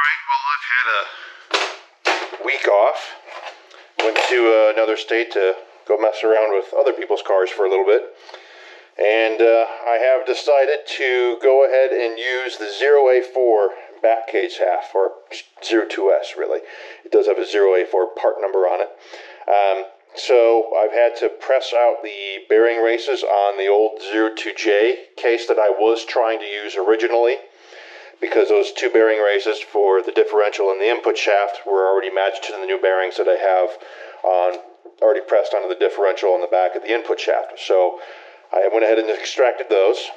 Alright, well, I've had a week off. Went to another state to go mess around with other people's cars for a little bit. And I have decided to go ahead and use the 0A4 back case half, or 02S really. It does have a 0A4 part number on it. So I've had to press out the bearing races on the old 02J case that I was trying to use originally, because those two bearing races for the differential and the input shaft were already matched to the new bearings that I have already pressed onto the differential on the back of the input shaft. So I went ahead and extracted those,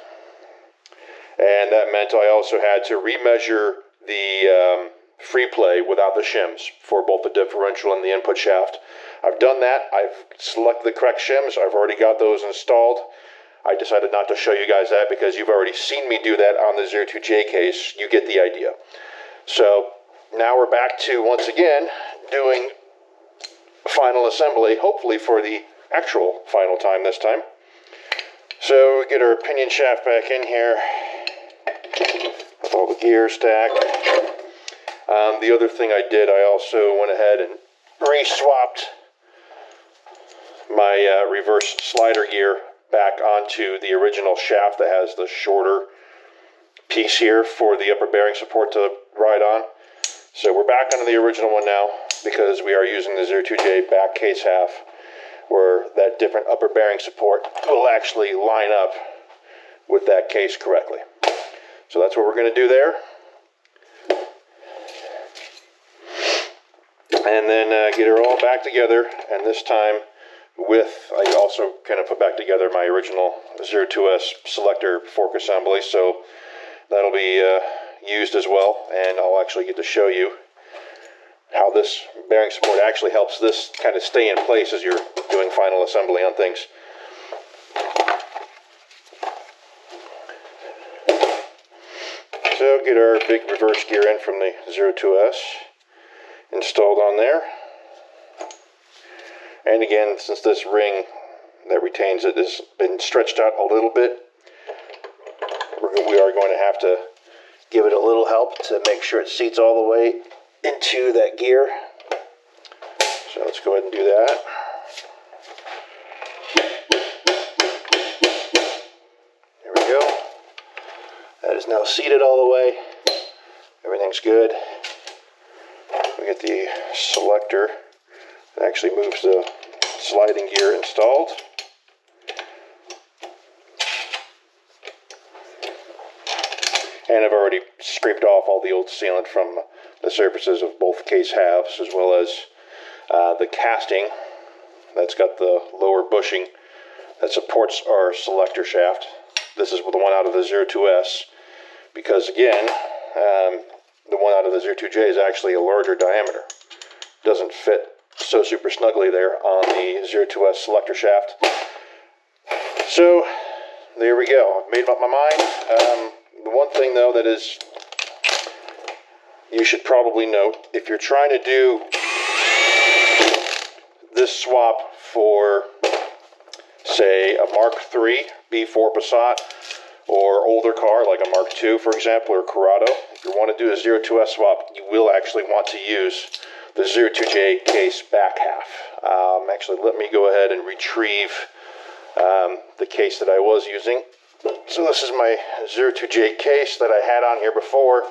and that meant I also had to remeasure the free play without the shims for both the differential and the input shaft. I've done that. I've selected the correct shims. I've already got those installed. I decided not to show you guys that because you've already seen me do that on the 02J case. You get the idea. So now we're back to, once again, doing final assembly, hopefully for the actual final time this time. So we get our pinion shaft back in here with all the gear stacked. The other thing I did, I also went ahead and re-swapped my reverse slider gear back onto the original shaft that has the shorter piece here for the upper bearing support to ride on. So we're back onto the original one now because we are using the 02J back case half, where that different upper bearing support will actually line up with that case correctly. So that's what we're going to do there. And then get her all back together, and this time I also kind of put back together my original 02S Selector fork assembly, so that'll be used as well, and I'll actually get to show you how this bearing support actually helps this kind of stay in place as you're doing final assembly on things. So get our big reverse gear in from the 02S installed on there. And again, since this ring that retains it has been stretched out a little bit, we are going to have to give it a little help to make sure it seats all the way into that gear. So let's go ahead and do that. There we go. That is now seated all the way. Everything's good. We get the selector that actually moves the sliding gear installed. And I've already scraped off all the old sealant from the surfaces of both case halves, as well as the casting that's got the lower bushing that supports our selector shaft. This is the one out of the 02S, because again, the one out of the 02J is actually a larger diameter. It doesn't fit so super snugly there on the 02S selector shaft. So there we go. I've made up my mind. The one thing though that is you should probably note, if you're trying to do this swap for, say, a Mark III B4 Passat, or older car like a Mark II, for example, or Corrado, if you want to do a 02S swap, you will actually want to use the 02J case back half. Actually, let me go ahead and retrieve the case that I was using. So this is my 02J case that I had on here before.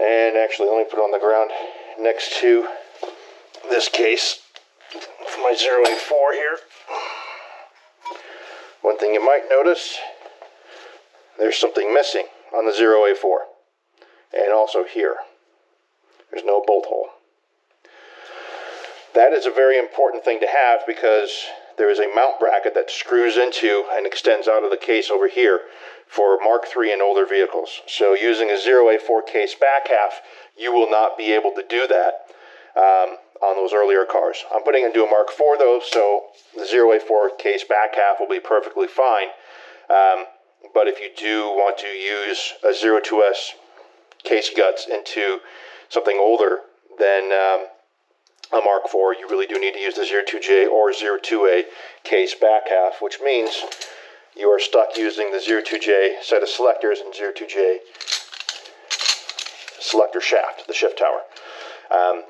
And actually, let me put it on the ground next to this case for my 0A4 here. One thing you might notice, there's something missing on the 0A4. And also here. There's no bolt hole. That is a very important thing to have, because there is a mount bracket that screws into and extends out of the case over here for Mark III and older vehicles. So using a 0A4 case back half, you will not be able to do that on those earlier cars. I'm putting into a Mark IV though, so the 0A4 case back half will be perfectly fine. But if you do want to use a 02S case guts into something older than a Mark IV, you really do need to use the 02J or 02A case back half, which means you are stuck using the 02J set of selectors and 02J selector shaft, the shift tower.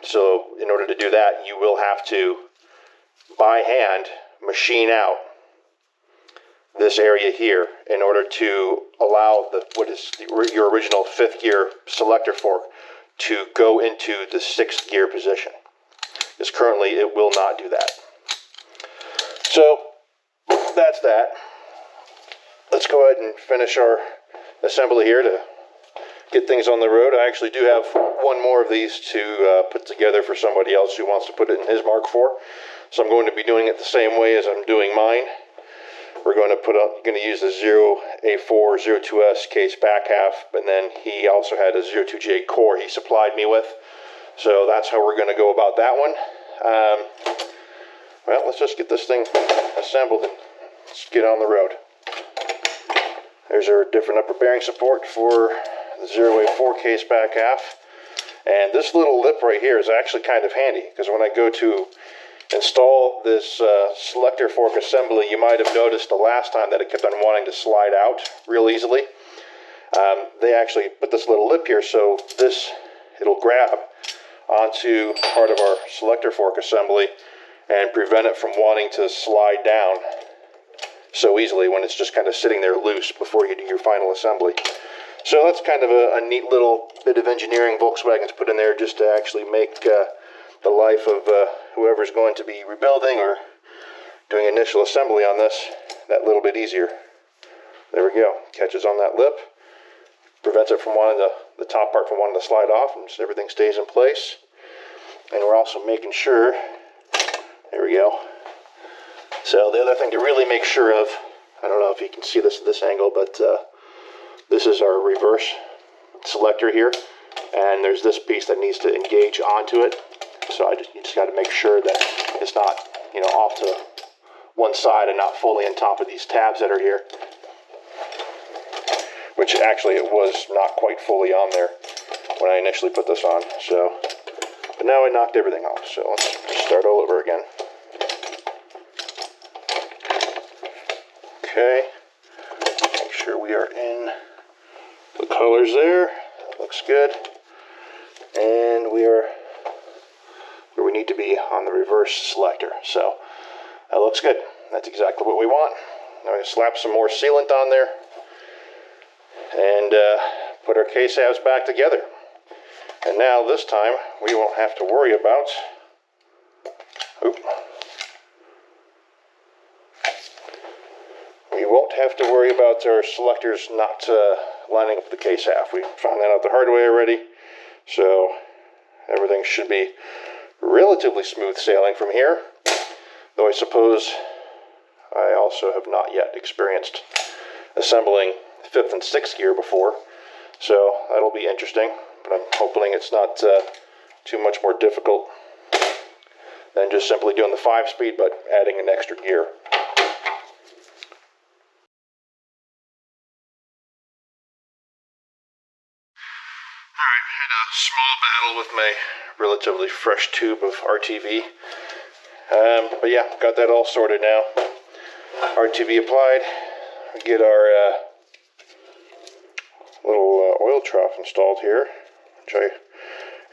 So in order to do that, you will have to, by hand, machine out this area here in order to allow your original 5th gear selector fork to go into the 6th gear position. Because currently it will not do that. So that's that. Let's go ahead and finish our assembly here to get things on the road. I actually do have one more of these to put together for somebody else who wants to put it in his Mark IV. So I'm going to be doing it the same way as I'm doing mine. We're going to use the 0A4 02S case back half, and then he also had a 02J core he supplied me with. So that's how we're going to go about that one. Well, let's just get this thing assembled and let's get on the road. There's our different upper bearing support for the 0A4 case back half. And this little lip right here is actually kind of handy, because when I go to install this selector fork assembly, you might have noticed the last time that it kept on wanting to slide out real easily. They actually put this little lip here so it'll grab onto part of our selector fork assembly and prevent it from wanting to slide down so easily when it's just kind of sitting there loose before you do your final assembly. So that's kind of a neat little bit of engineering Volkswagen's put in there just to actually make the life of whoever's going to be rebuilding or doing initial assembly on this that little bit easier. There we go. Catches on that lip, prevents it from the top part from wanting to slide off, and so everything stays in place. And we're also making sure, there we go. So the other thing to really make sure of, I don't know if you can see this at this angle, but this is our reverse selector here, and there's this piece that needs to engage onto it. So you just got to make sure that it's not, off to one side and not fully on top of these tabs that are here. Which actually it was not quite fully on there when I initially put this on. So, but now I knocked everything off. So let's start all over again. Okay. Make sure we are in the colors there. Looks good. And we are where we need to be on the reverse selector. So that looks good. That's exactly what we want. Now I'm going to slap some more sealant on there and put our case halves back together. And now this time we won't have to worry about our selectors not lining up with the case half. We found that out the hard way already, so everything should be relatively smooth sailing from here, though I suppose I also have not yet experienced assembling 5th and 6th gear before, so that'll be interesting, but I'm hoping it's not too much more difficult than just simply doing the 5-speed but adding an extra gear. Alright, I had a small battle with my relatively fresh tube of RTV, but yeah, got that all sorted now. RTV applied. We get our little oil trough installed here, which I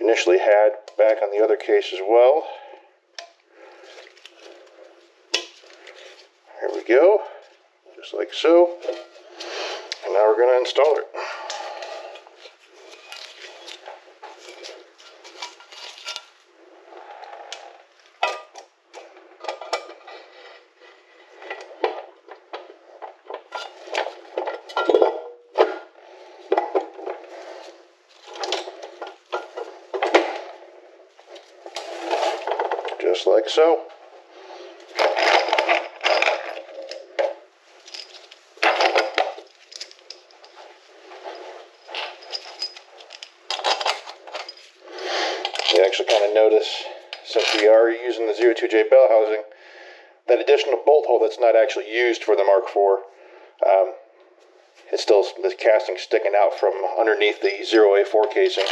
initially had back on the other case as well. Here we go, just like so. And now we're going to install it. Just like so. You actually kind of notice, since we are using the 02J bell housing, that additional bolt hole that's not actually used for the Mark IV, it's still the casting sticking out from underneath the 0A4 casing.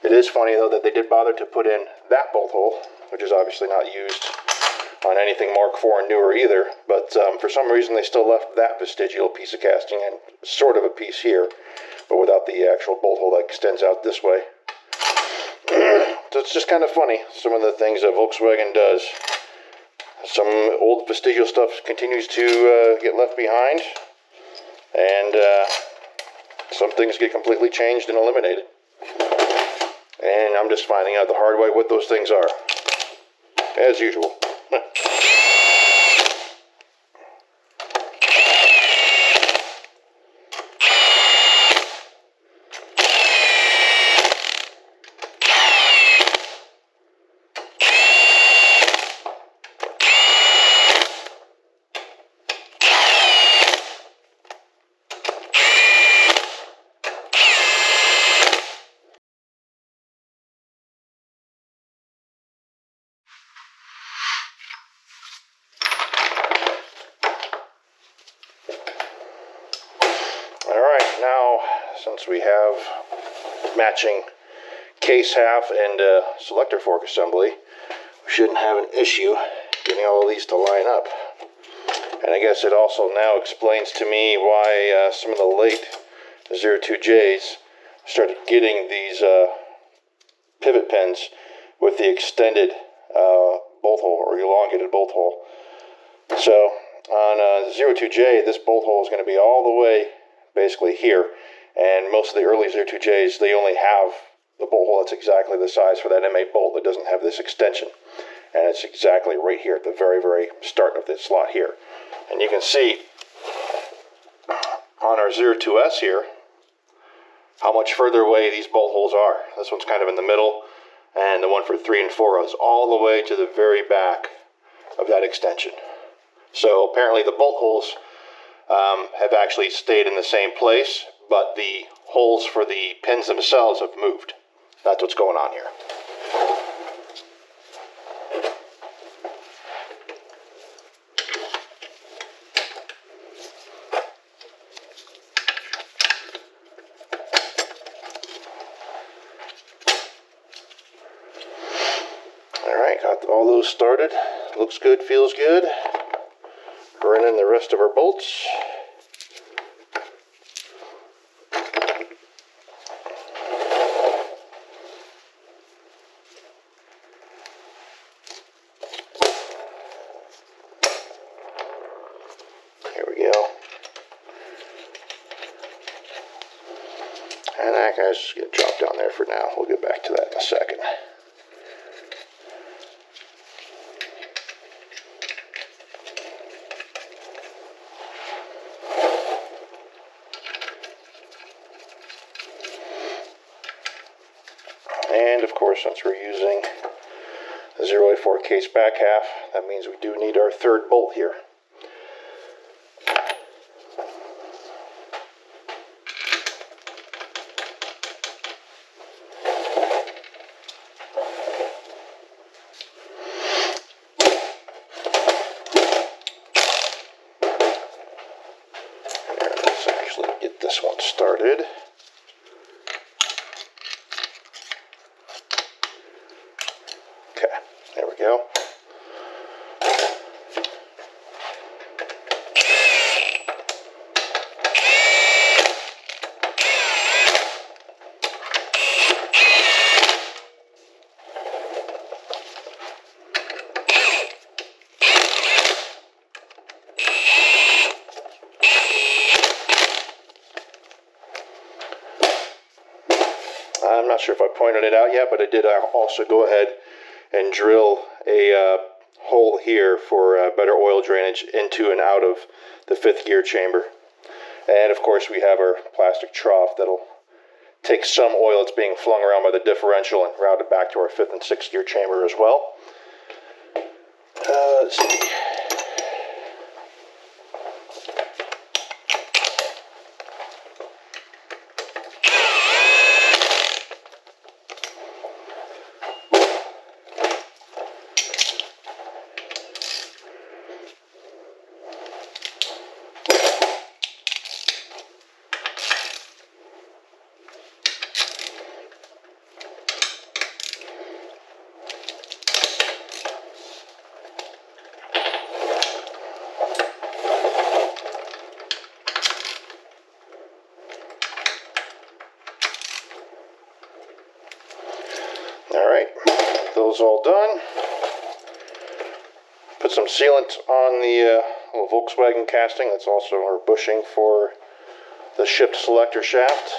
It is funny though that they did bother to put in that bolt hole, which is obviously not used on anything Mark IV and newer either, but for some reason they still left that vestigial piece of casting and sort of a piece here, but without the actual bolt hole that extends out this way. So it's just kind of funny, some of the things that Volkswagen does. Some old vestigial stuff continues to get left behind, and some things get completely changed and eliminated. And I'm just finding out the hard way what those things are, as usual. Alright, now since we have matching case half and selector fork assembly, we shouldn't have an issue getting all of these to line up. And I guess it also now explains to me why some of the late 02Js started getting these pivot pins with the extended bolt hole or elongated bolt hole. So on 02J, this bolt hole is going to be all the way basically here, and most of the early 02Js, they only have the bolt hole that's exactly the size for that M8 bolt. It doesn't have this extension, and it's exactly right here at the very, very start of this slot here. And you can see on our 02S here how much further away these bolt holes are. This one's kind of in the middle, and the one for 3 and 4 is all the way to the very back of that extension. So apparently the bolt holes have actually stayed in the same place, but the holes for the pins themselves have moved. That's what's going on here. Alright, got all those started. Looks good, feels good. Run in the rest of our bolts. Here we go. And that guy's just going to drop down there for now. We'll get back to that in a second. And of course, since we're using the 084 case back half, that means we do need our third bolt here. Here, let's actually get this one started. There we go. I'm not sure if I pointed it out yet, but I did also go ahead and drill a hole here for better oil drainage into and out of the 5th gear chamber. And of course we have our plastic trough that'll take some oil that's being flung around by the differential and route it back to our 5th and 6th gear chamber as well. Let's see. wheel's all done. Put some sealant on the little Volkswagen casting. That's also our bushing for the shipped Selector shaft.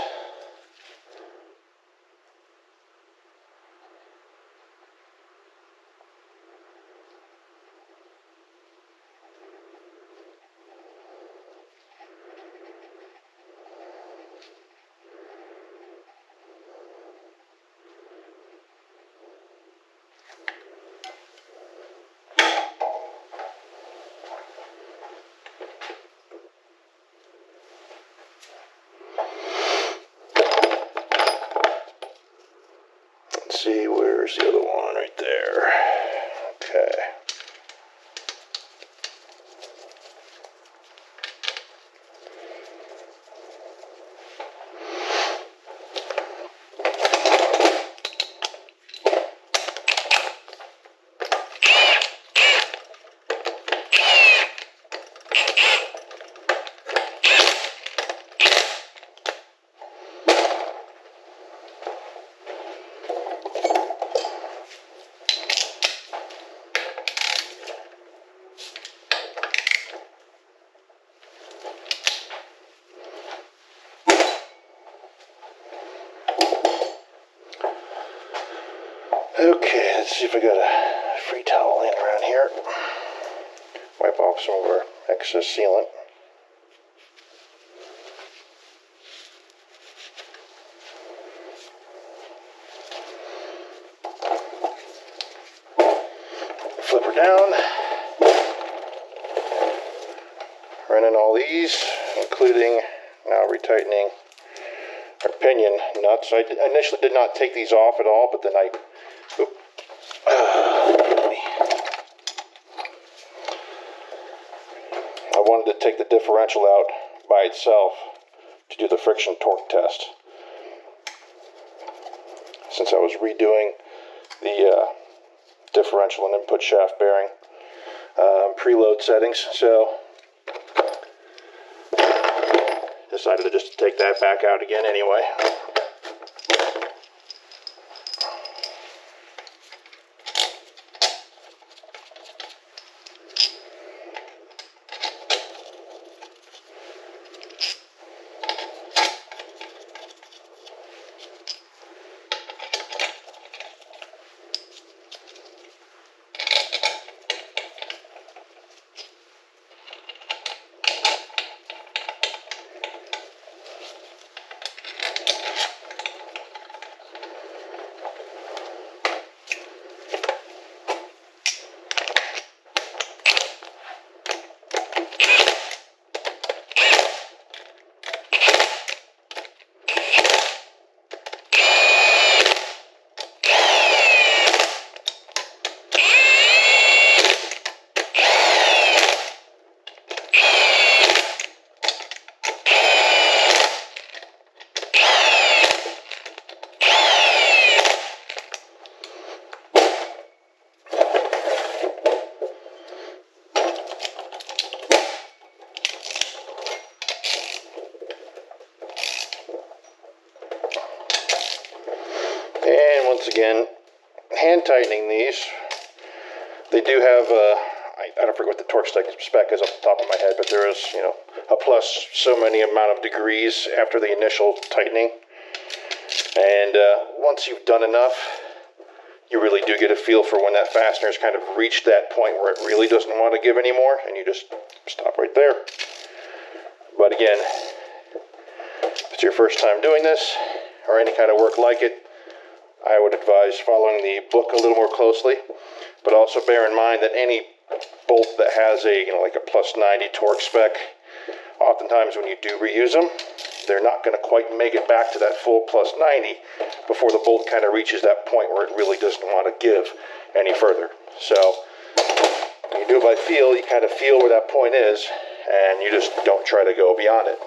Let's see, where's the other one? Right there. Okay. Okay, let's see if I got a free towel laying around here. Wipe off some of our excess sealant. Flip her down. Running all these, including now retightening our pinion nuts. I initially did not take these off at all, but then I wanted to take the differential out by itself to do the friction torque test. Since I was redoing the differential and input shaft bearing preload settings, so decided to just take that back out again anyway. And once again, hand tightening these. They do have I don't forget what the torque spec is off the top of my head, but there is, you know, a plus so many amount of degrees after the initial tightening. And once you've done enough, you really do get a feel for when that fastener's kind of reached that point where it really doesn't want to give anymore, and you just stop right there. But again, if it's your first time doing this, or any kind of work like it, I would advise following the book a little more closely, but also bear in mind that any bolt that has a, like a plus 90 torque spec, oftentimes when you do reuse them, they're not going to quite make it back to that full plus 90 before the bolt kind of reaches that point where it really doesn't want to give any further. So when you do it by feel, you kind of feel where that point is, and you just don't try to go beyond it.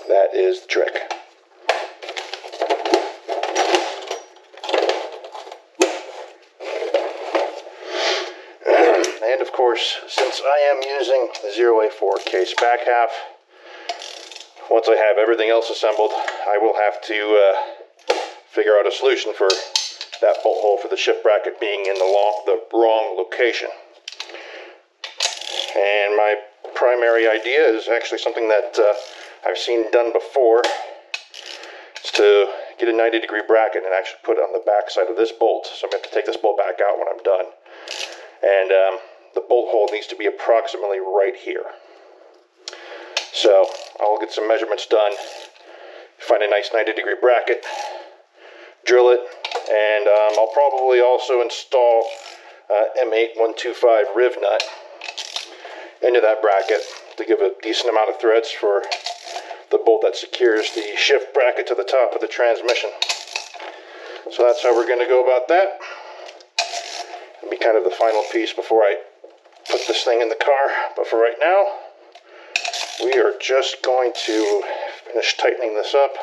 That is the trick. And of course, since I am using the 0A4 case back half, once I have everything else assembled, I will have to figure out a solution for that bolt hole for the shift bracket being in the wrong location. And my primary idea is actually something that I've seen done before. It's to get a 90-degree bracket and actually put it on the back side of this bolt. So I'm going to have to take this bolt back out when I'm done. And the bolt hole needs to be approximately right here. So I'll get some measurements done, find a nice 90-degree bracket, drill it, and I'll probably also install M8 125 riv nut into that bracket to give a decent amount of threads for the bolt that secures the shift bracket to the top of the transmission. So that's how we're going to go about that. It'll be kind of the final piece before I put this thing in the car. But for right now, we are just going to finish tightening this up.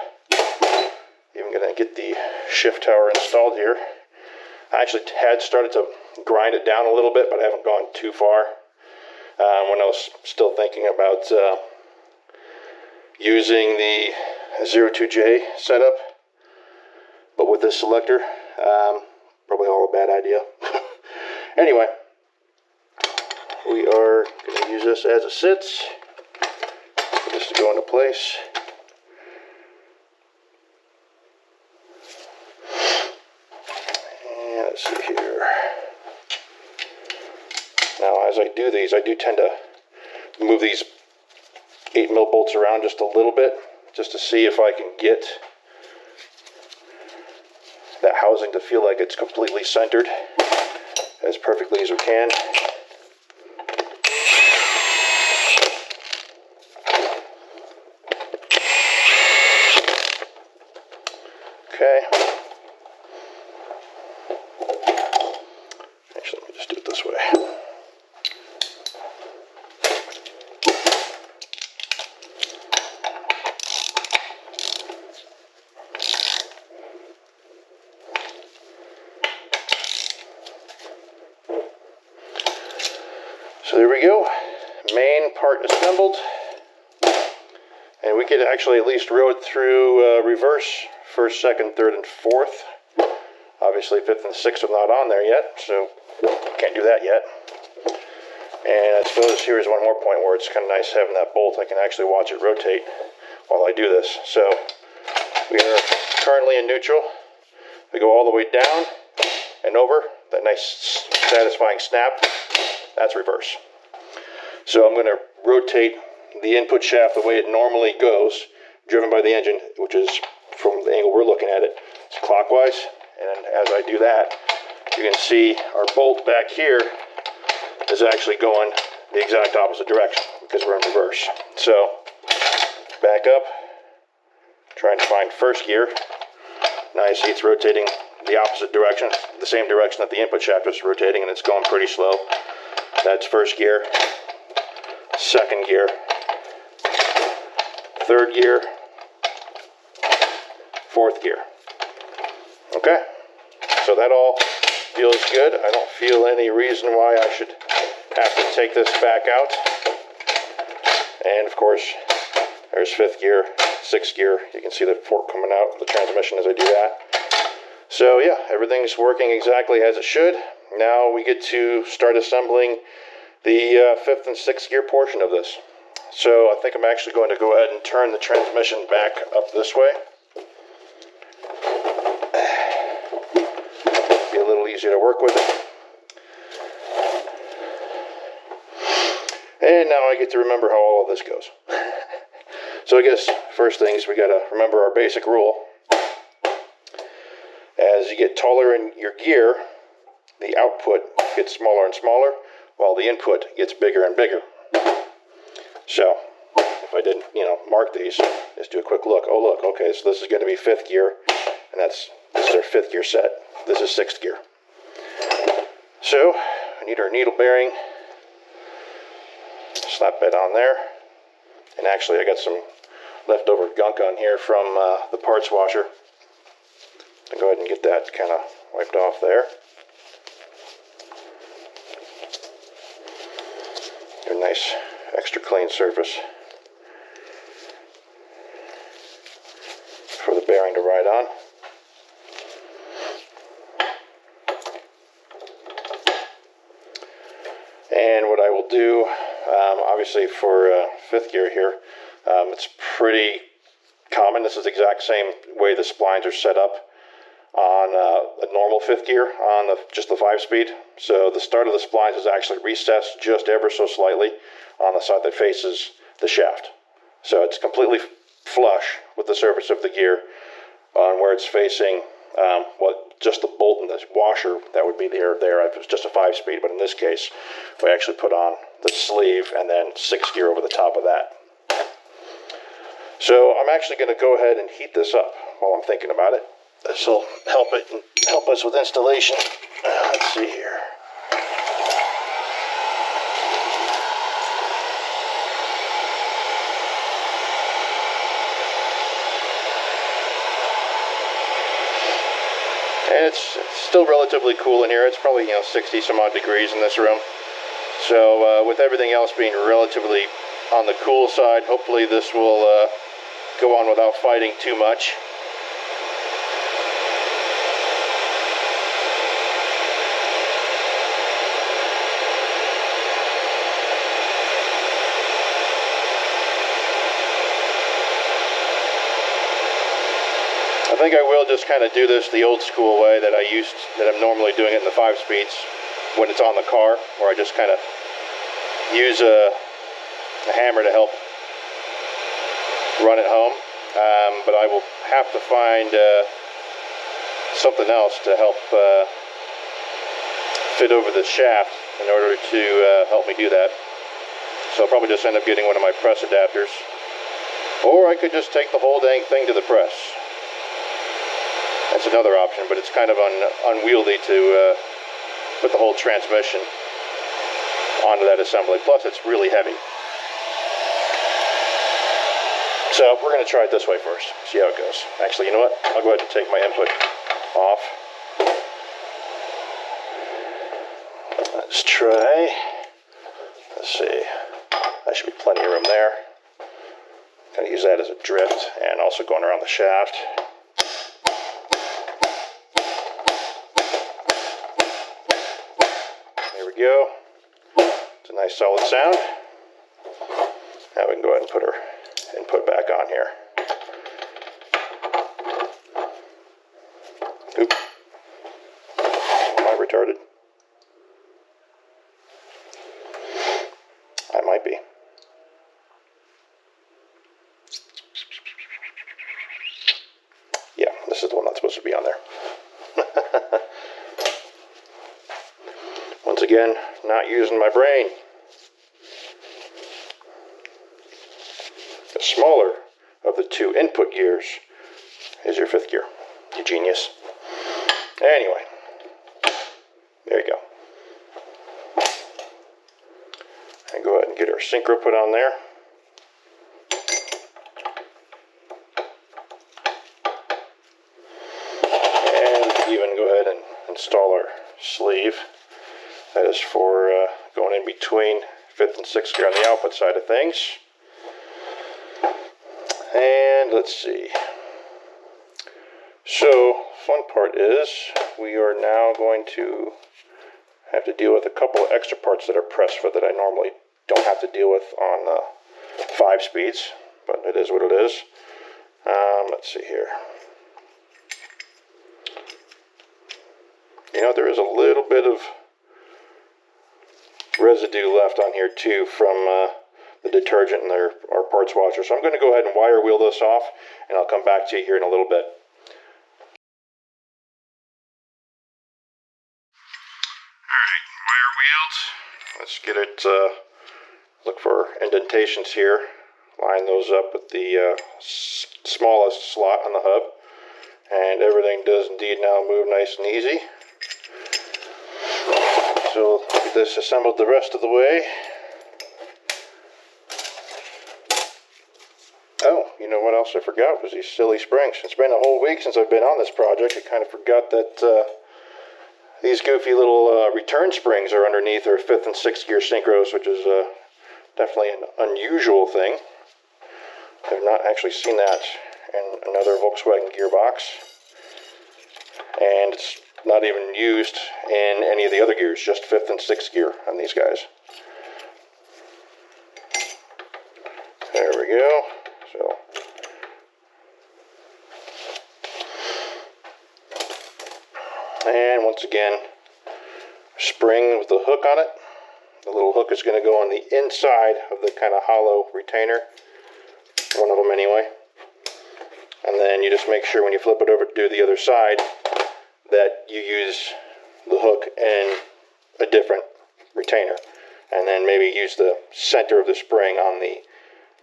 Even going to get the shift tower installed here. I actually had started to grind it down a little bit, but I haven't gone too far. When I was still thinking about using the 02J setup, but with this selector, probably all a bad idea. Anyway, we are going to use this as it sits, for this to go into place. And let's see here. Now, as I do these, I do tend to move these 8mm bolts around just a little bit, just to see if I can get that housing to feel like it's completely centered as perfectly as we can. Okay. Actually, let me just do it this way. So there we go, main part assembled, and we could actually at least row it through reverse, first, second, third, and fourth. Obviously fifth and sixth are not on there yet, so can't do that yet. And I suppose here's one more point where it's kind of nice having that bolt. I can actually watch it rotate while I do this. So we are currently in neutral. We go all the way down and over, that nice satisfying snap. That's reverse. So I'm going to rotate the input shaft the way it normally goes, driven by the engine, which is from the angle we're looking at it. It's clockwise, and as I do that, you can see our bolt back here is actually going the exact opposite direction because we're in reverse. So back up, trying to find first gear. Now you see it's rotating the opposite direction, the same direction that the input shaft is rotating, and it's going pretty slow. That's first gear, second gear, third gear, fourth gear. Okay, so that all feels good. I don't feel any reason why I should have to take this back out. And of course, there's fifth gear, sixth gear. You can see the fork coming out of the transmission as I do that. So yeah, everything's working exactly as it should. Now we get to start assembling the fifth and sixth gear portion of this. So I think I'm actually going to go ahead and turn the transmission back up this way. Be a little easier to work with it. And now I get to remember how all of this goes. So I guess first thing is we got to remember our basic rule. As you get taller in your gear, the output gets smaller and smaller, while the input gets bigger and bigger. So, if I didn't, mark these, just do a quick look. Oh, look, okay, so this is going to be fifth gear, and this is our fifth gear set. This is sixth gear. So, we need our needle bearing. Slap that on there. And actually, I got some leftover gunk on here from the parts washer. I'll go ahead and get that kind of wiped off there. A nice extra clean surface for the bearing to ride on. And what I will do, obviously for fifth gear here, it's pretty common. This is the exact same way the splines are set up on a normal fifth gear on just the 5-speed. So the start of the splines is actually recessed just ever so slightly on the side that faces the shaft. So it's completely flush with the surface of the gear on where it's facing just the bolt and the washer that would be there. If it was just a 5-speed, but in this case, we actually put on the sleeve and then 6th gear over the top of that. So I'm actually going to go ahead and heat this up while I'm thinking about it. This will help us with installation. Let's see here. And it's still relatively cool in here. It's probably 60 some odd degrees in this room. So with everything else being relatively on the cool side, hopefully this will go on without fighting too much. I think I will just kind of do this the old school way that I'm normally doing it in the 5-speeds when it's on the car, where I just kind of use a hammer to help run it home. But I will have to find something else to help fit over the shaft in order to help me do that. So I'll probably just end up getting one of my press adapters, or I could just take the whole dang thing to the press. That's another option, but it's kind of unwieldy to put the whole transmission onto that assembly. Plus, it's really heavy. So we're going to try it this way first, see how it goes. Actually, you know what? I'll go ahead and take my input off. Let's try. Let's see. That should be plenty of room there. Kind of use that as a drift, and also going around the shaft. Go. It's a nice solid sound. Now we can go ahead and put our input back on here. Oop. Am I retarded? I might be. Yeah, this is the one that's supposed to be on there. Once again, not using my brain. The smaller of the two input gears is your 5th gear. You genius. Anyway, there you go. And go ahead and get our synchro put on there. And even go ahead and install our sleeve. That is for going in between 5th and 6th gear on the output side of things. And let's see. So, fun part is we are now going to have to deal with a couple of extra parts that are press fit that I normally don't have to deal with on 5-speeds, but it is what it is. Let's see here. There is a little bit of residue left on here too from the detergent and our parts washer. So I'm going to go ahead and wire wheel this off, and I'll come back to you here in a little bit. Alright, wire wheeled. Let's get it, look for indentations here. Line those up with the smallest slot on the hub. And everything does indeed now move nice and easy. So we'll get this assembled the rest of the way. Oh, you know what else I forgot was these silly springs. It's been a whole week since I've been on this project. I kind of forgot that these goofy little return springs are underneath our 5th and 6th gear synchros, which is definitely an unusual thing. I've not actually seen that in another Volkswagen gearbox. And it's not even used in any of the other gears, just 5th and 6th gear on these guys. we go. So and once again, spring with the hook on it. The little hook is going to go on the inside of the kind of hollow retainer, one of them anyway. And then you just make sure when you flip it over to do the other side that you use the hook in a different retainer. And then maybe use the center of the spring on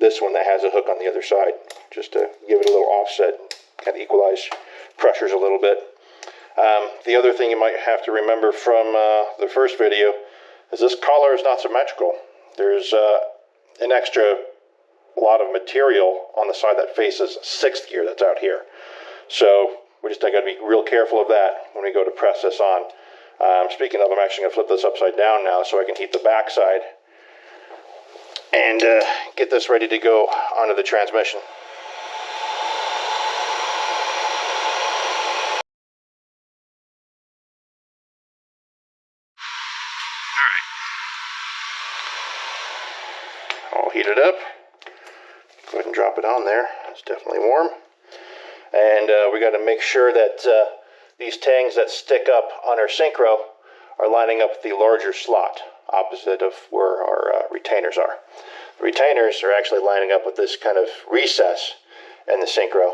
this one that has a hook on the other side, just to give it a little offset, kind of equalize pressures a little bit. The other thing you might have to remember from the first video is this collar is not symmetrical. There's an extra lot of material on the side that faces 6th gear that's out here. So we just got to be real careful of that when we go to press this on. Speaking of, I'm actually going to flip this upside down now so I can heat the back side and get this ready to go onto the transmission. All heated up. Go ahead and drop it on there. It's definitely warm. And we got to make sure that these tangs that stick up on our synchro are lining up with the larger slot opposite of where our retainers are. The retainers are actually lining up with this kind of recess in the synchro.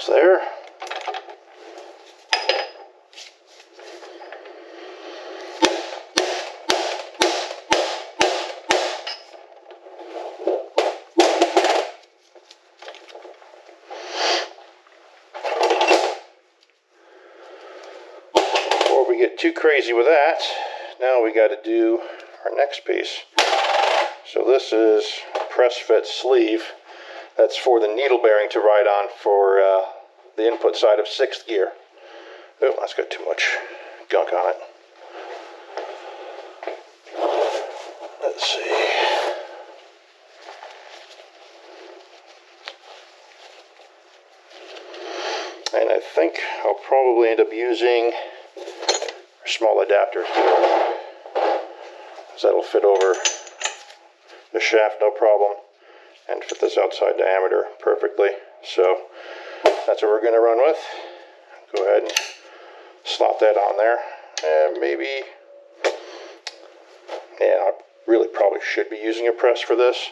There. Before we get too crazy with that, now we got to do our next piece. So this is a press fit sleeve. That's for the needle bearing to ride on for the input side of 6th gear. Oh, that's got too much gunk on it. Let's see. And I think I'll probably end up using a small adapter. Because that'll fit over the shaft no problem and fit this outside diameter perfectly. So that's what we're going to run with. Go ahead and slot that on there. And maybe, yeah, I really probably should be using a press for this,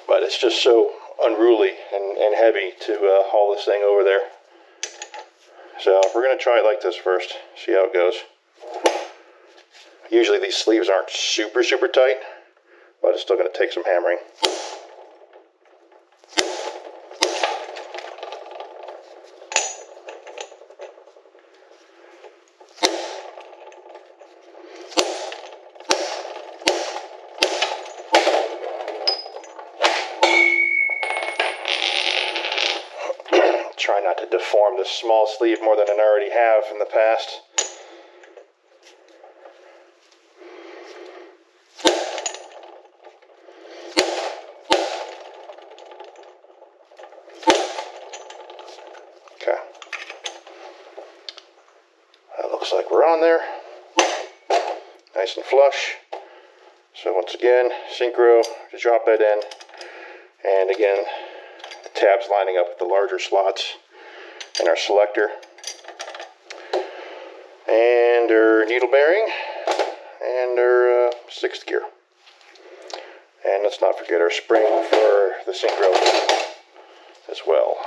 but it's just so unruly and heavy to haul this thing over there. So we're going to try it like this first, see how it goes. Usually these sleeves aren't super tight, but it's still going to take some hammering. Try not to deform this small sleeve more than I already have in the past. Okay. That looks like we're on there. Nice and flush. So once again, synchro to drop that in. And again, tabs lining up with the larger slots in our selector, and our needle bearing, and our 6th gear. And let's not forget our spring for the synchro as well.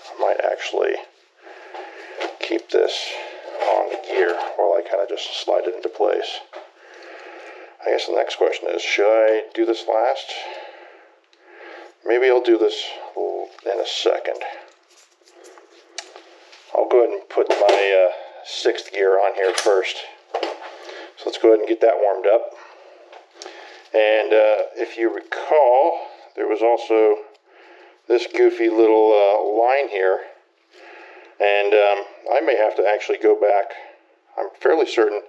I might actually keep this on the gear while I kind of just slide it into place. I guess the next question is, should I do this last? maybe I'll do this in a second. I'll go ahead and put my 6th gear on here first. So let's go ahead and get that warmed up. And if you recall, there was also this goofy little line here. And I may have to actually go back. I'm fairly certain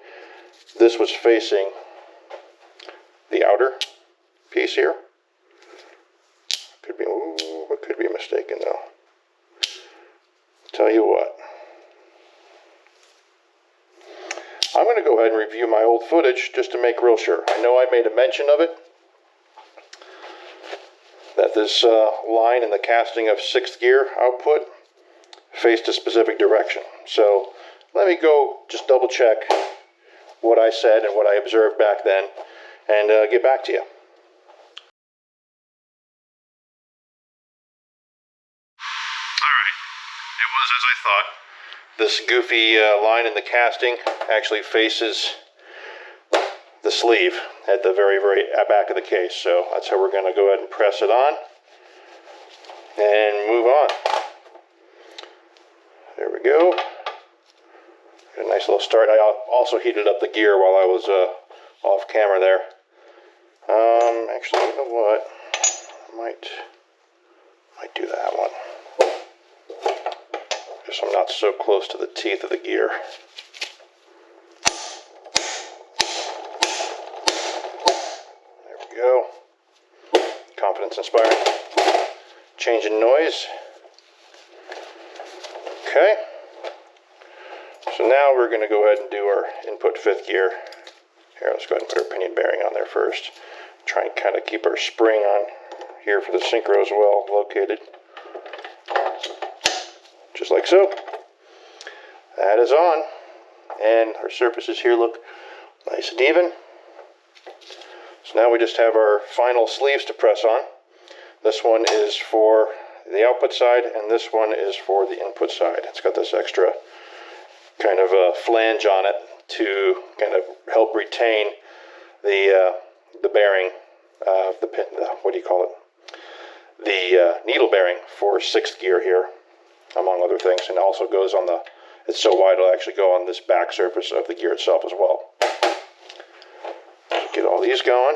this was facing the outer piece here. Could be, it could be mistaken though. Tell you what. I'm going to go ahead and review my old footage just to make real sure. I know I made a mention of it, that this line in the casting of 6th gear output faced a specific direction. So let me go just double check what I said and what I observed back then and get back to you. Alright, it was as I thought. This goofy line in the casting actually faces the sleeve at the very back of the case. So that's how we're going to go ahead and press it on and move on. There we go. Got a nice little start. I also heated up the gear while I was off camera there. Actually, you know what? I might do that one. Just so I'm not so close to the teeth of the gear. There we go. Confidence inspiring. Change in noise. Okay. So now we're going to go ahead and do our input 5th gear. Here, let's go ahead and put our pinion bearing on there first. Try and kind of keep our spring on here for the synchro as well located. Just like so. That is on. And our surfaces here look nice and even. So now we just have our final sleeves to press on. This one is for the output side, and this one is for the input side. It's got this extra kind of a flange on it to kind of help retain the bearing of the pin. What do you call it? The needle bearing for 6th gear here, among other things, and also goes on the. It's so wide it'll actually go on this back surface of the gear itself as well. So get all these going.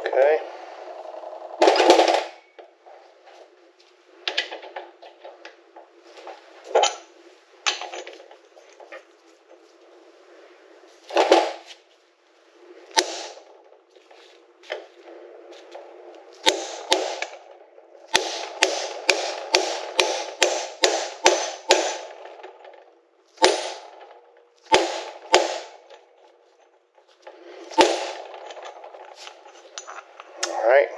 Okay. All right.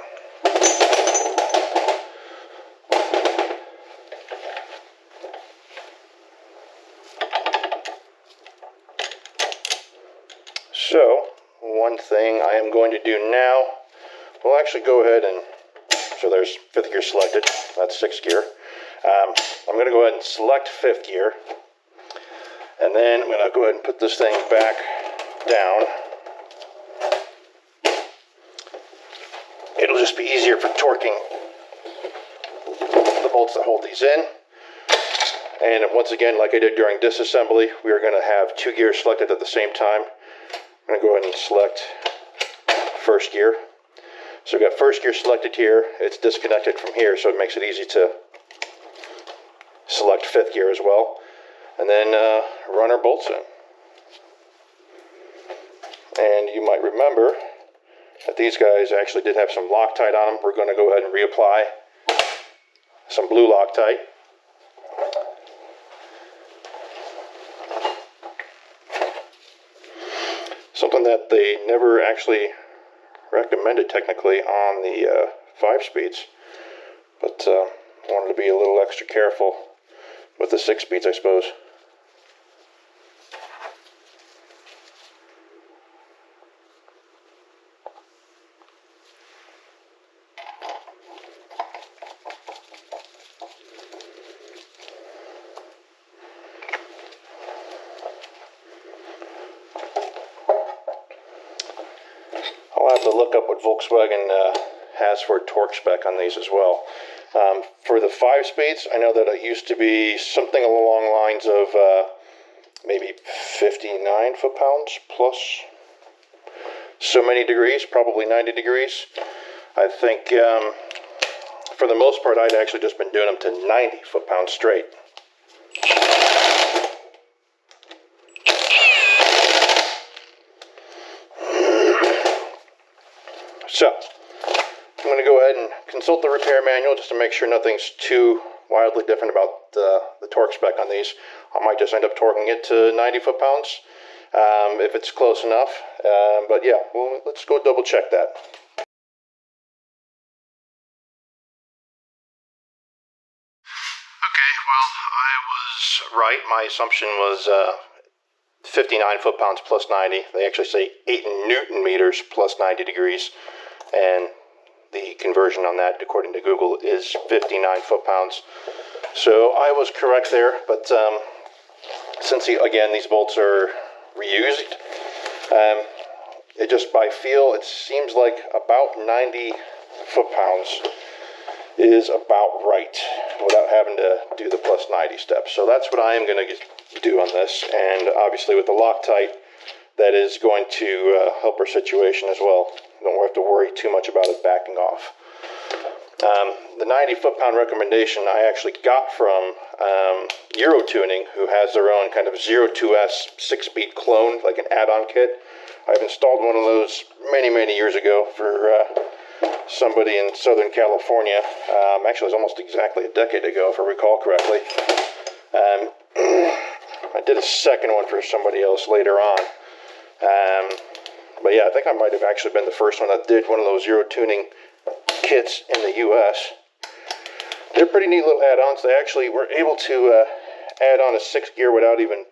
So, one thing I am going to do now, we'll actually go ahead and, so there's 5th gear selected, that's 6th gear. I'm going to go ahead and select 5th gear, and then I'm going to go ahead and put this thing back down. It'll just be easier for torquing the bolts that hold these in. And once again, like I did during disassembly, we are going to have 2 gears selected at the same time. I'm going to go ahead and select 1st gear. So we've got 1st gear selected here. It's disconnected from here, so it makes it easy to select 5th gear as well. And then run our bolts in. And you might remember that these guys actually did have some Loctite on them. We're going to go ahead and reapply some blue Loctite. Something that they never actually recommended technically on the 5-speeds, but wanted to be a little extra careful with the 6-speeds, I suppose. also look up what Volkswagen has for torque spec on these as well. For the 5-speeds, I know that it used to be something along the lines of maybe 59 foot-pounds plus so many degrees, probably 90 degrees. I think for the most part, I'd actually just been doing them to 90 foot-pounds straight. So, I'm going to go ahead and consult the repair manual just to make sure nothing's too wildly different about the torque spec on these. I might just end up torquing it to 90 foot-pounds if it's close enough. But yeah, well, let's go double check that. Okay, well, I was right. My assumption was 59 foot-pounds plus 90. They actually say 8 Newton meters plus 90 degrees. And the conversion on that, according to Google, is 59 foot-pounds. So I was correct there, but since, again, these bolts are reused, it just by feel, it seems like about 90 foot-pounds is about right without having to do the plus 90 steps. So that's what I am going to do on this, and obviously with the Loctite, that is going to help our situation as well. Don't have to worry too much about it backing off. The 90 foot-pound recommendation I actually got from Euro Tuning, who has their own kind of 02S 6-speed clone, like an add-on kit. I've installed one of those many, many years ago for somebody in Southern California. Actually, it was almost exactly a decade ago, if I recall correctly. I did a second one for somebody else later on. But yeah, I think I might have actually been the first one that did one of those Euro Tuning kits in the US. They're pretty neat little add-ons. They actually were able to add on a 6th gear without even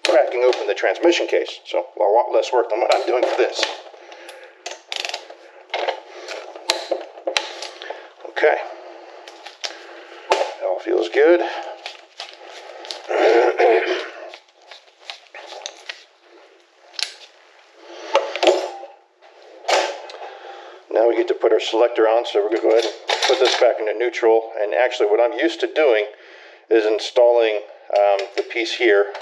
cracking open the transmission case. So a lot less work than what I'm doing for this. Okay. That all feels good. Now we get to put our selector on, so we're going to go ahead and put this back into neutral. And actually what I'm used to doing is installing the piece here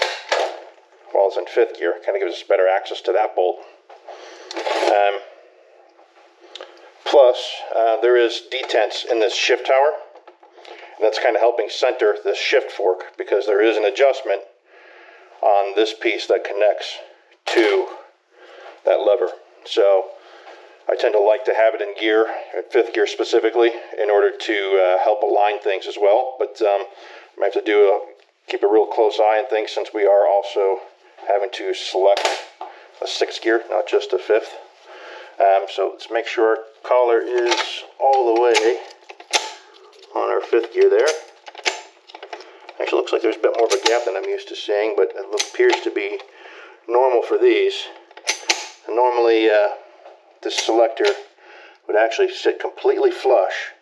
while it's in 5th gear. Kind of gives us better access to that bolt. Plus, there is detents in this shift tower. And that's kind of helping center the shift fork, because there is an adjustment on this piece that connects to that lever. So I tend to like to have it in gear, at 5th gear specifically, in order to help align things as well. But I have to keep a real close eye on things, since we are also having to select a 6th gear, not just a 5th. So let's make sure our collar is all the way on our 5th gear there. Actually looks like there's a bit more of a gap than I'm used to seeing, but it appears to be normal for these. And normally this selector would actually sit completely flush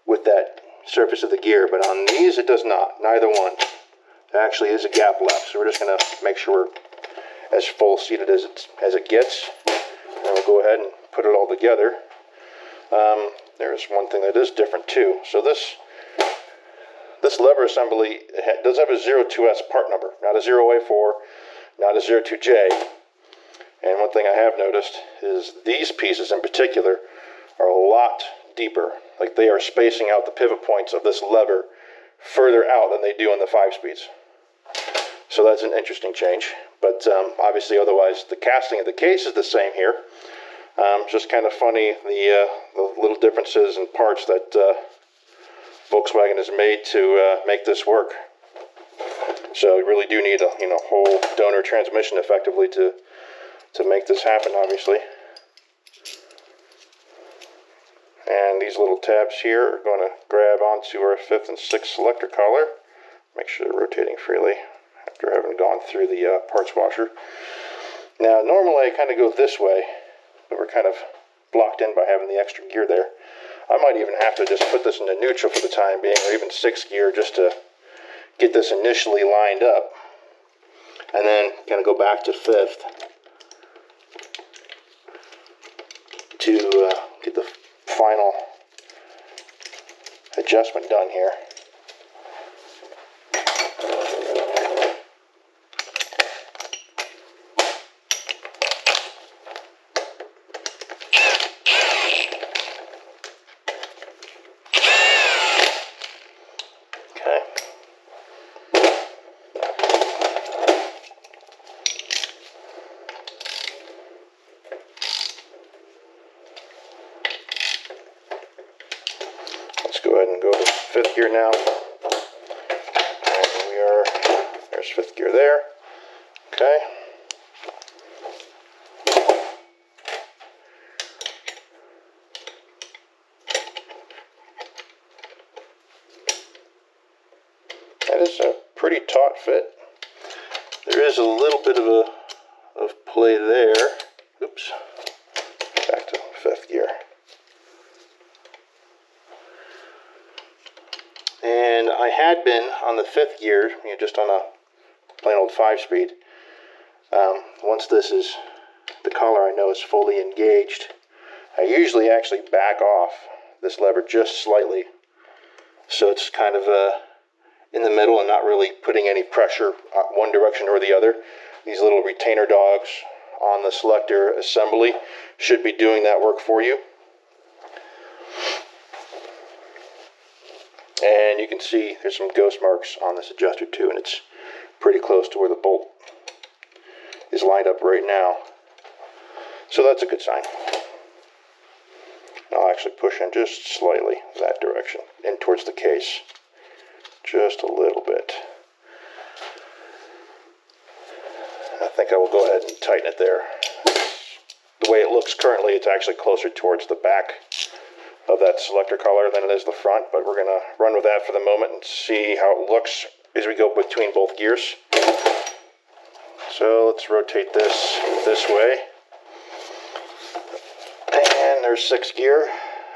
with that surface of the gear, but on these it does not, neither one. There actually is a gap left, so we're just going to make sure we're as full seated as it gets, and we'll go ahead and put it all together. There's one thing that is different too. So this lever assembly does have a 02S part number, not a 0A4, not a 02J. And one thing I have noticed is these pieces in particular are a lot deeper. Like, they are spacing out the pivot points of this lever further out than they do on the 5-speeds. So that's an interesting change. But obviously otherwise the casting of the case is the same here. It's just kind of funny the little differences in parts that Volkswagen has made to make this work. So you really do need a whole donor transmission effectively to make this happen, obviously. And these little tabs here are going to grab onto our 5th and 6th selector collar. Make sure they're rotating freely after having gone through the parts washer. Now normally I kind of go this way, but we're kind of blocked in by having the extra gear there. I might even have to just put this into neutral for the time being, or even 6th gear, just to get this initially lined up, and then kind of go back to 5th. to get the final adjustment done here. Let's go ahead and go to 5th gear now. And there's 5th gear there. Okay. That is a pretty taut fit. There is a little bit of play there. Oops. Back to 5th gear. And I had been on the 5th gear, just on a plain old 5-speed. Once the collar I know is fully engaged, I usually actually back off this lever just slightly, so it's kind of in the middle and not really putting any pressure one direction or the other. These little retainer dogs on the Selector assembly should be doing that work for you. And you can see there's some ghost marks on this adjuster too, and it's pretty close to where the bolt is lined up right now. So that's a good sign. I'll actually push in just slightly that direction, in towards the case. Just a little bit. I think I will go ahead and tighten it there. The way it looks currently, it's actually closer towards the back of that Selector collar than it is the front, but we're going to run with that for the moment and see how it looks as we go between both gears. So let's rotate this way. And there's 6th gear,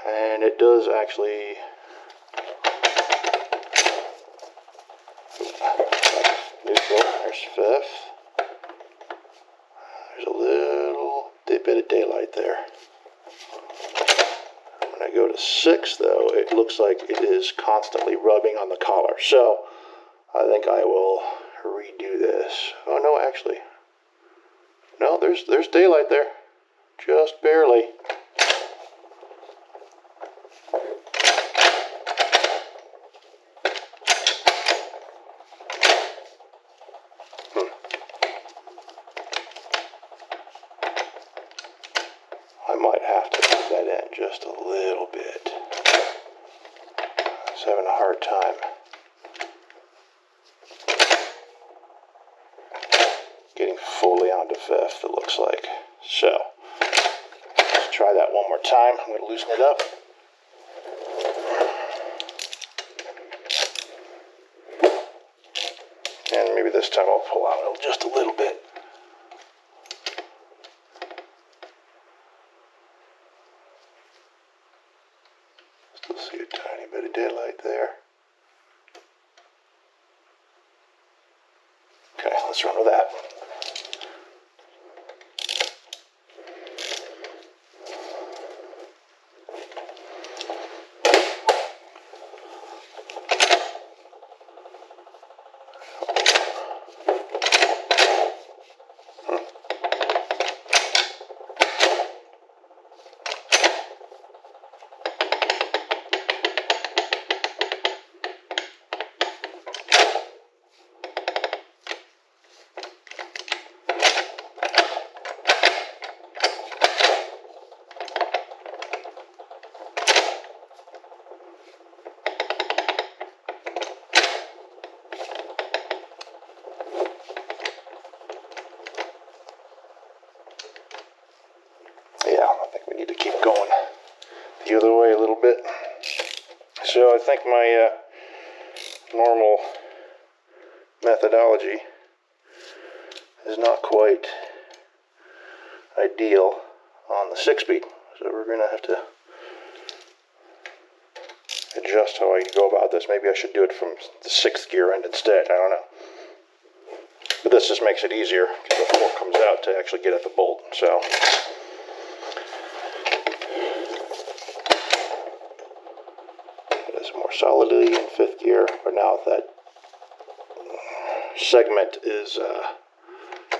and it does actually neutral. There's 5th. There's a little bit of daylight there. When I go to 6th, though, it looks like it is constantly rubbing on the collar. So I think I will redo this. Oh no, actually, no. There's daylight there, just barely. I might have to put that in just a little bit. I was having a hard time getting fully onto 5th, it looks like. So, let's try that one more time. I'm going to loosen it up. And maybe this time I'll pull out just a little bit. Still see a tiny bit of daylight there. Okay, let's run with that. Yeah, I think we need to keep going the other way a little bit. So I think my normal methodology is not quite ideal on the 6-speed. So we're going to have to adjust how I go about this. Maybe I should do it from the 6th gear end instead. I don't know. But this just makes it easier because the fork comes out to actually get at the bolt. So solidly in 5th gear, but now that segment is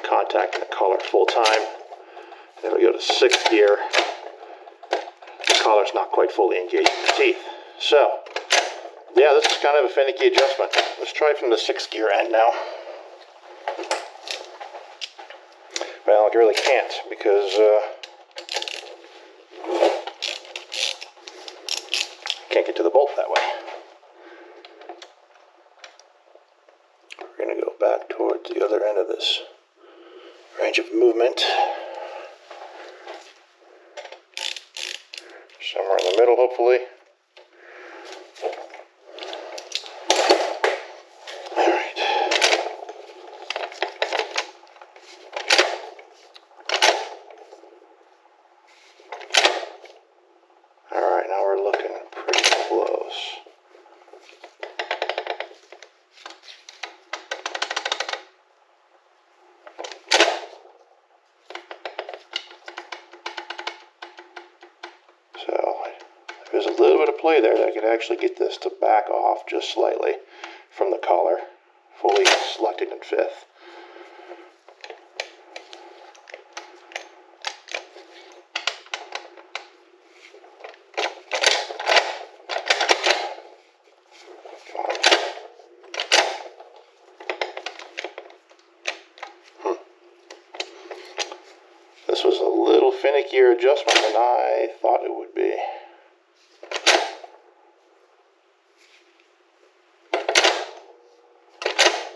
contacting the collar full time, then we go to 6th gear. The collar's not quite fully engaged in the teeth. So, yeah, this is kind of a finicky adjustment. Let's try from the 6th gear end now. Well, I really can't because can't get to the bolt that way. We're going to go back towards the other end of this range of movement. Somewhere in the middle, hopefully. Alright. Alright, now we're looking pretty close. So, there's a little bit of play there that I could actually get this to back off just slightly from the collar, fully selected in 5th. This was a little finickier adjustment than I thought it would be.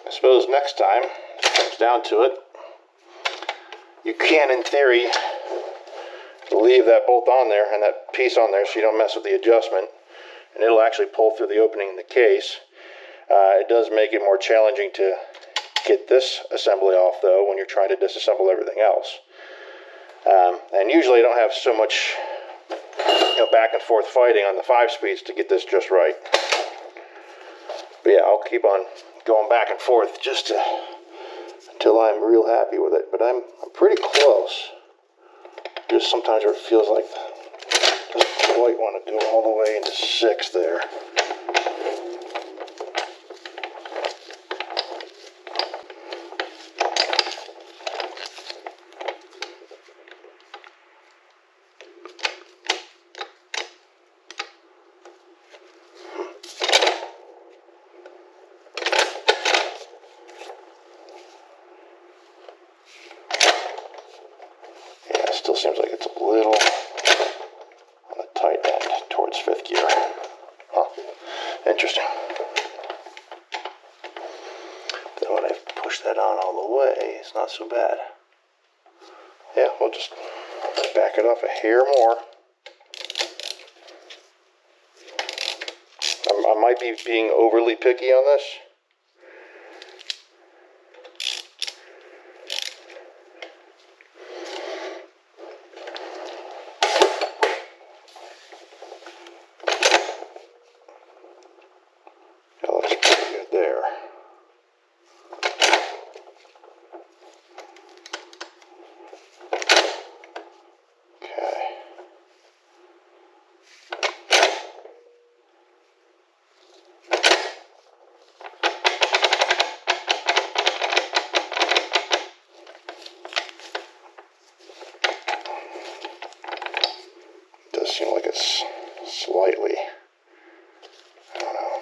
I suppose next time, if it comes down to it, you can, in theory, leave that bolt on there and that piece on there so you don't mess with the adjustment, and it'll actually pull through the opening in the case. It does make it more challenging to get this assembly off, though, when you're trying to disassemble everything else. And usually I don't have so much back and forth fighting on the 5-speeds to get this just right. But yeah, I'll keep on going back and forth just until I'm real happy with it. But I'm pretty close. Just sometimes it feels like I don't quite want to go all the way into 6 there. Still seems like it's a little on the tight end towards 5th gear. Huh. Interesting. Then when I push that on all the way, it's not so bad. Yeah, we'll just back it off a hair more. I might be being overly picky on this. Seem like it's slightly, I don't know.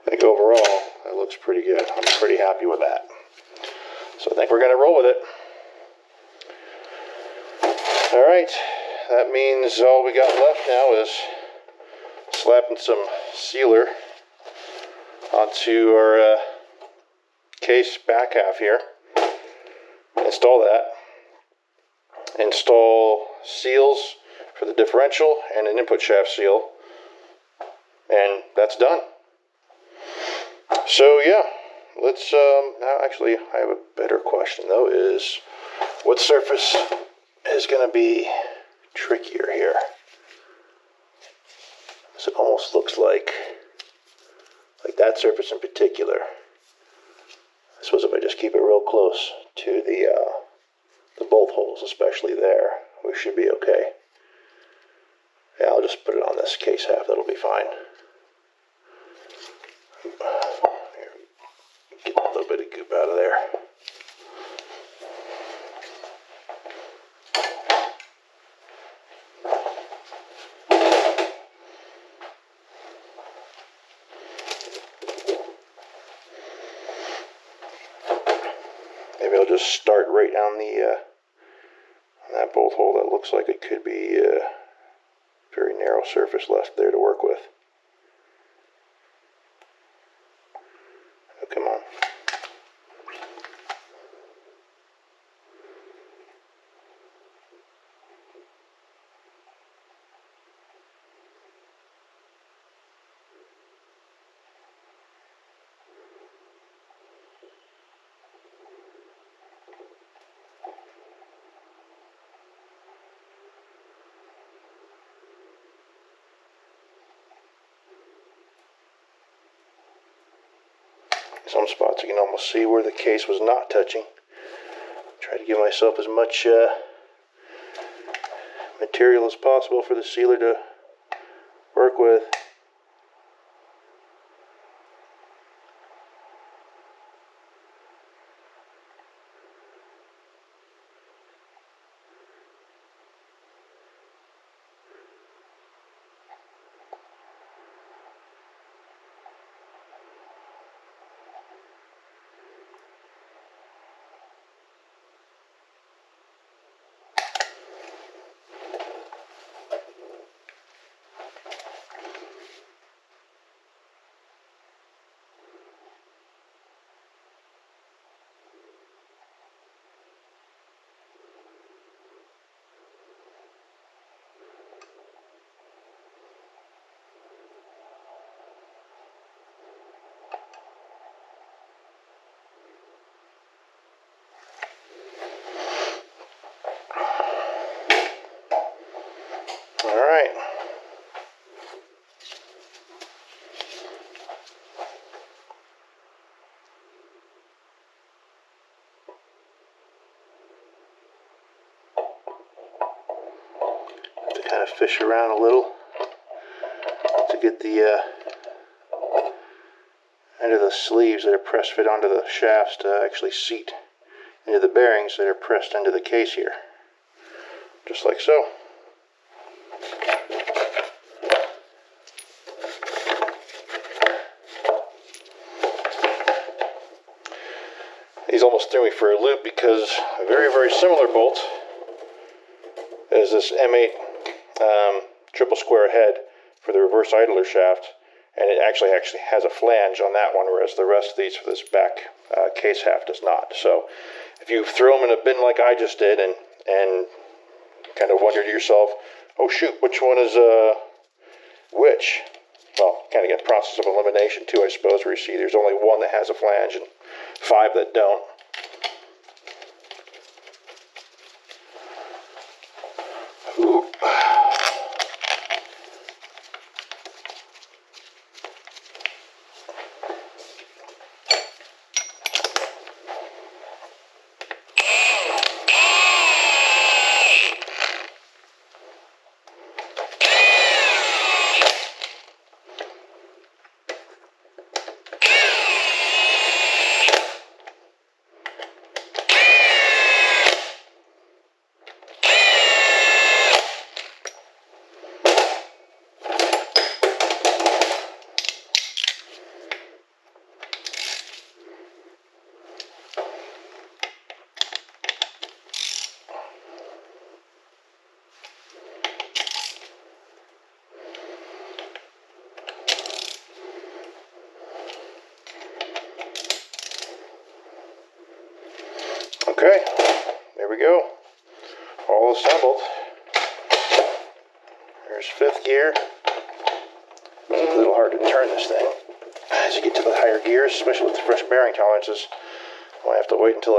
I think overall, that looks pretty good. I'm pretty happy with that. So I think we're going to roll with it. Alright, that means all we got left now is slapping some sealer onto our case back half here. Install that. install seals for the differential and an input shaft seal, and that's done. So yeah, let's now actually I have a better question though, is what surface is going to be trickier here? So it almost looks like that surface in particular. I suppose if I just keep it real close to the bolt holes, especially there, we should be okay. Yeah, I'll just put it on this case half, that'll be fine. Get a little bit of goop out of there. Maybe I'll just start right on that bolt hole. That looks like it could be a very narrow surface left there to work with. Oh, come on. Some spots you can almost see where the case was not touching. Try to give myself as much material as possible for the sealer to work with. Alright. To kind of fish around a little to get the end of the sleeves that are pressed fit onto the shafts to actually seat into the bearings that are pressed into the case here. Just like so. These almost threw me for a loop because a very, very similar bolt is this M8 triple square head for the reverse idler shaft, and it actually has a flange on that one, whereas the rest of these for this back case half does not. So if you throw them in a bin like I just did and kind of wonder to yourself, oh shoot, which one is which? Well, kind of get process of elimination too, I suppose, where you see there's only one that has a flange and 5 that don't. Ooh. Okay, there we go. all assembled. There's fifth gear. A little hard to turn this thing as you get to the higher gears, especially with the fresh bearing tolerances. I might have to wait until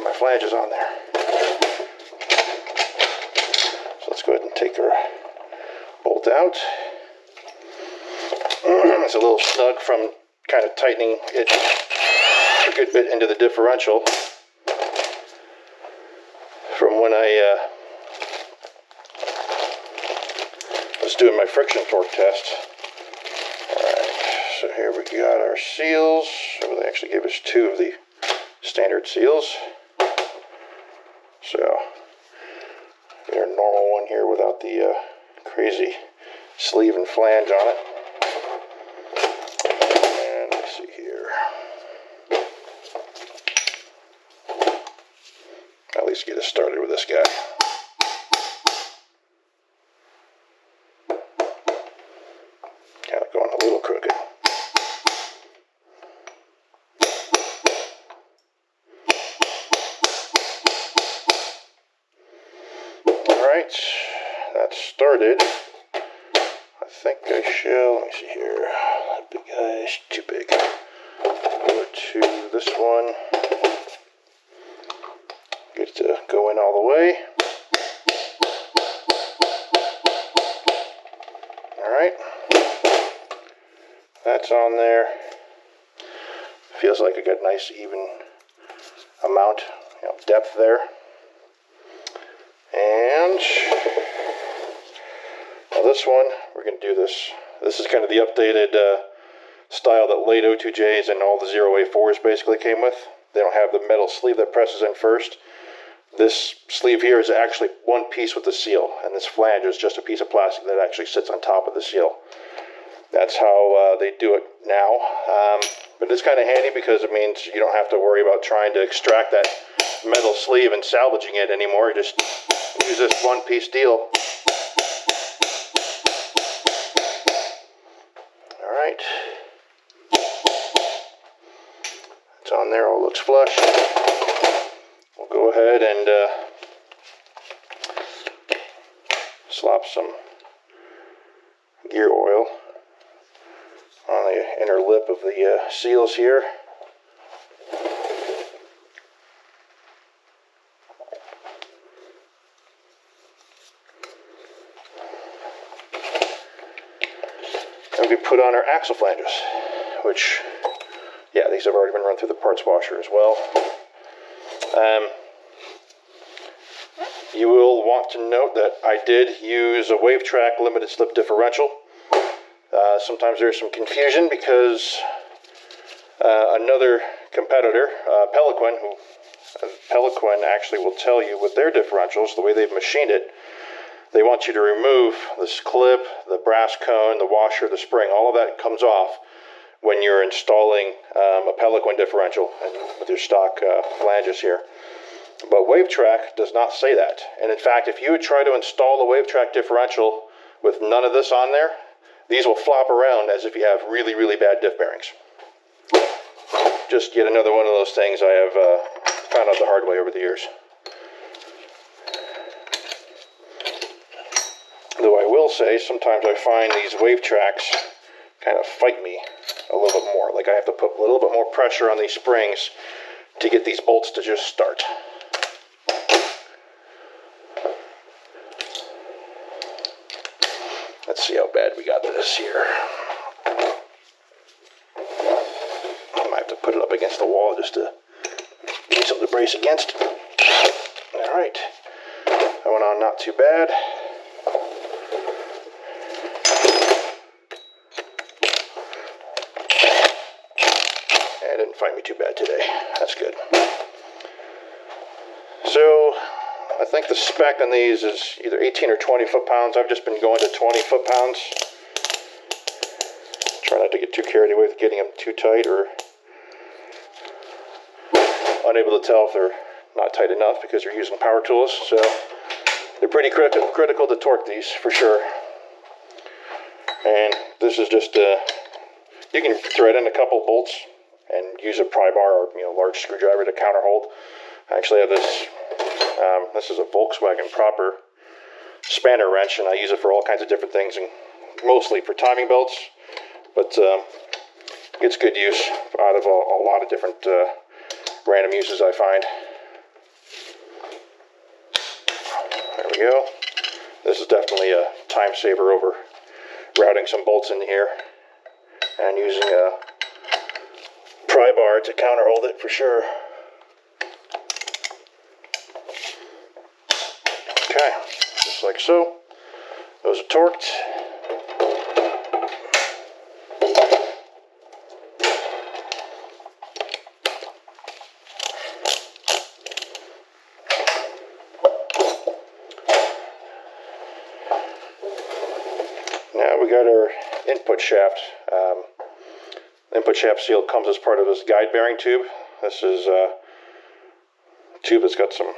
my flange is on there. So let's go ahead and take our bolt out. It's a little snug from kind of tightening it a good bit into the differential from when I was doing my friction torque test. Alright, so here we got our seals. So they actually gave us 2 of the standard seals. So, got our normal one here without the crazy sleeve and flange on it. And let's see here. At least get us started with this guy. Kind of going a little crooked. Alright, that's started. I think I shall, let me see here. That big guy is too big. Go to this one. Get to go in all the way. Alright. That's on there. Feels like I got a nice even amount, depth there. And now this one, we're going to do this. This is kind of the updated style that late O2Js and all the 0A4s basically came with. They don't have the metal sleeve that presses in first. This sleeve here is actually one piece with the seal, and this flange is just a piece of plastic that actually sits on top of the seal. That's how they do it now. But it's kind of handy because it means you don't have to worry about trying to extract that metal sleeve and salvaging it anymore. You just use this one piece deal. Alright. It's on there, all looks flush. We'll go ahead and slop some gear oil on the inner lip of the seals here. And we put on our axle flanges, which, yeah, these have already been run through the parts washer as well. You will want to note that I did use a wave track limited slip differential. Sometimes there's some confusion because another competitor, Pelican actually will tell you with their differentials, the way they've machined it, they want you to remove this clip, the brass cone, the washer, the spring. All of that comes off when you're installing a Pelican differential and with your stock flanges here. But WaveTrack does not say that. And in fact, if you would try to install a WaveTrack differential with none of this on there, these will flop around as if you have really, really bad diff bearings. Just yet another one of those things I have found out the hard way over the years. Though I will say, sometimes I find these WaveTracks kind of fight me a little bit more. Like I have to put a little bit more pressure on these springs to get these bolts to just start. Let's see how bad we got this here. I might have to put it up against the wall just to give me something to brace against. Alright, that went on not too bad. It didn't fight me too bad today. That's good. So, I think the spec on these is either 18 or 20 foot-pounds. I've just been going to 20 foot-pounds. Try not to get too carried away with getting them too tight or unable to tell if they're not tight enough because you're using power tools. So they're pretty critical to torque these for sure. And this is just you can thread in a couple bolts and use a pry bar or large screwdriver to counterhold. I actually have this This is a Volkswagen proper spanner wrench, and I use it for all kinds of different things, and mostly for timing belts, but it's good use out of a lot of different random uses I find. There we go. This is definitely a time saver over routing some bolts in here and using a pry bar to counterhold it for sure. Okay, just like so. Those are torqued. Now we got our input shaft. The input shaft seal comes as part of this guide bearing tube. This is a tube that's got some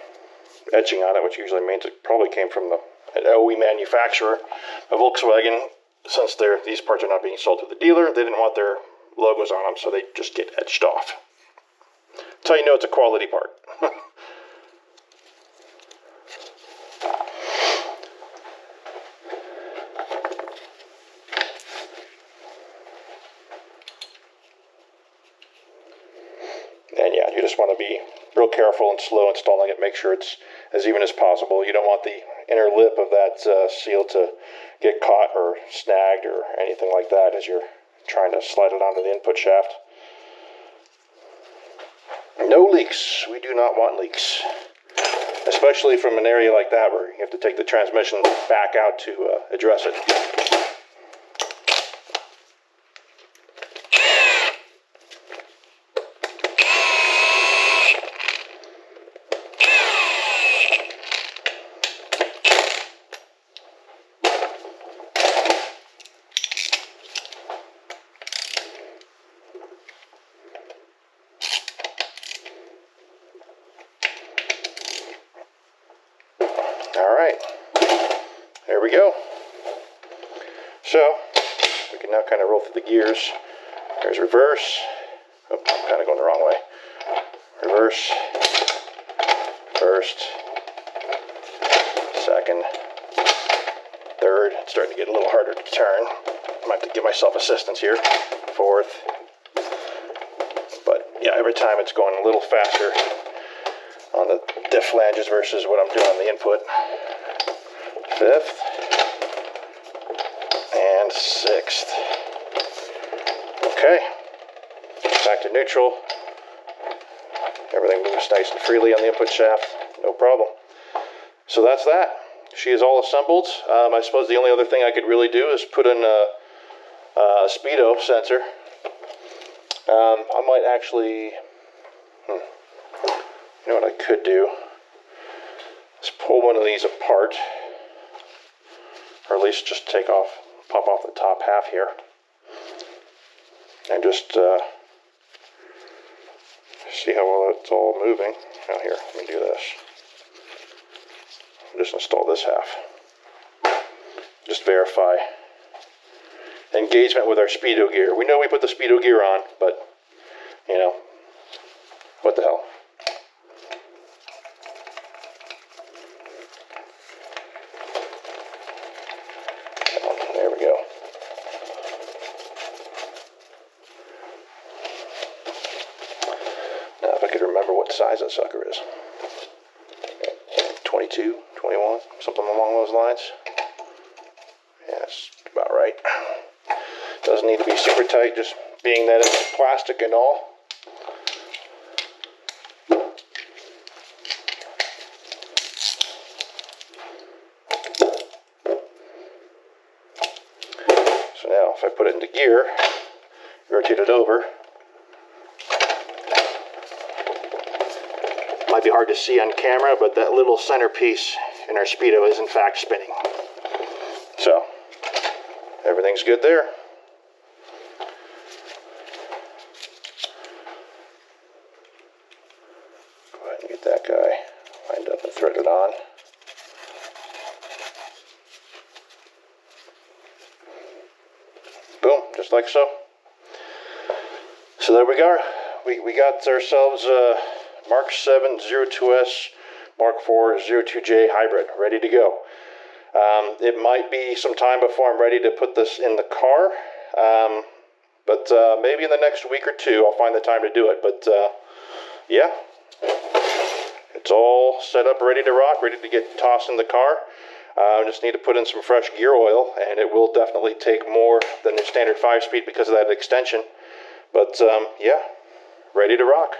etching on it, which usually means it probably came from an OE manufacturer, a Volkswagen. Since these parts are not being sold to the dealer, they didn't want their logos on them, so they just get etched off. That's how you know it's a quality part. And yeah, you just want to be real careful and slow installing it. Make sure it's as even as possible. You don't want the inner lip of that seal to get caught or snagged or anything like that as you're trying to slide it onto the input shaft. No leaks. We do not want leaks. Especially from an area like that where you have to take the transmission back out to address it. Alright, there we go. So, we can now kind of roll through the gears. There's reverse. Oh, I'm kind of going the wrong way. Reverse. First. Second. Third. It's starting to get a little harder to turn. I might have to give myself assistance here. Fourth. But yeah, every time it's going a little faster on the flanges versus what I'm doing on the input. Fifth and sixth. Okay, back to neutral. Everything moves nice and freely on the input shaft, no problem. So that's that. She is all assembled. I suppose the only other thing I could really do is put in a speedo sensor. I might actually, you know what I could do? Let's pull one of these apart, or at least just pop off the top half here, and just see how well it's all moving. Now here, let me do this. Just install this half. Just verify engagement with our speedo gear. We know we put the speedo gear on, but you know, what the hell. There we go. Now if I could remember what size that sucker is. 22, 21, something along those lines. Yeah, that's about right. Doesn't need to be super tight, just being that it's plastic and all. So now if I put it into gear, rotate it over, might be hard to see on camera, but that little centerpiece in our speedo is in fact spinning. So everything's good there. Go ahead and get that guy lined up and threaded on. Boom, just like so. So there we go. We got ourselves a Mark 7 02S Mark IV 02J hybrid, ready to go. It might be some time before I'm ready to put this in the car, but maybe in the next week or two I'll find the time to do it. But yeah, it's all set up, ready to rock, ready to get tossed in the car. I just need to put in some fresh gear oil, and it will definitely take more than the standard 5-speed because of that extension. But yeah, ready to rock.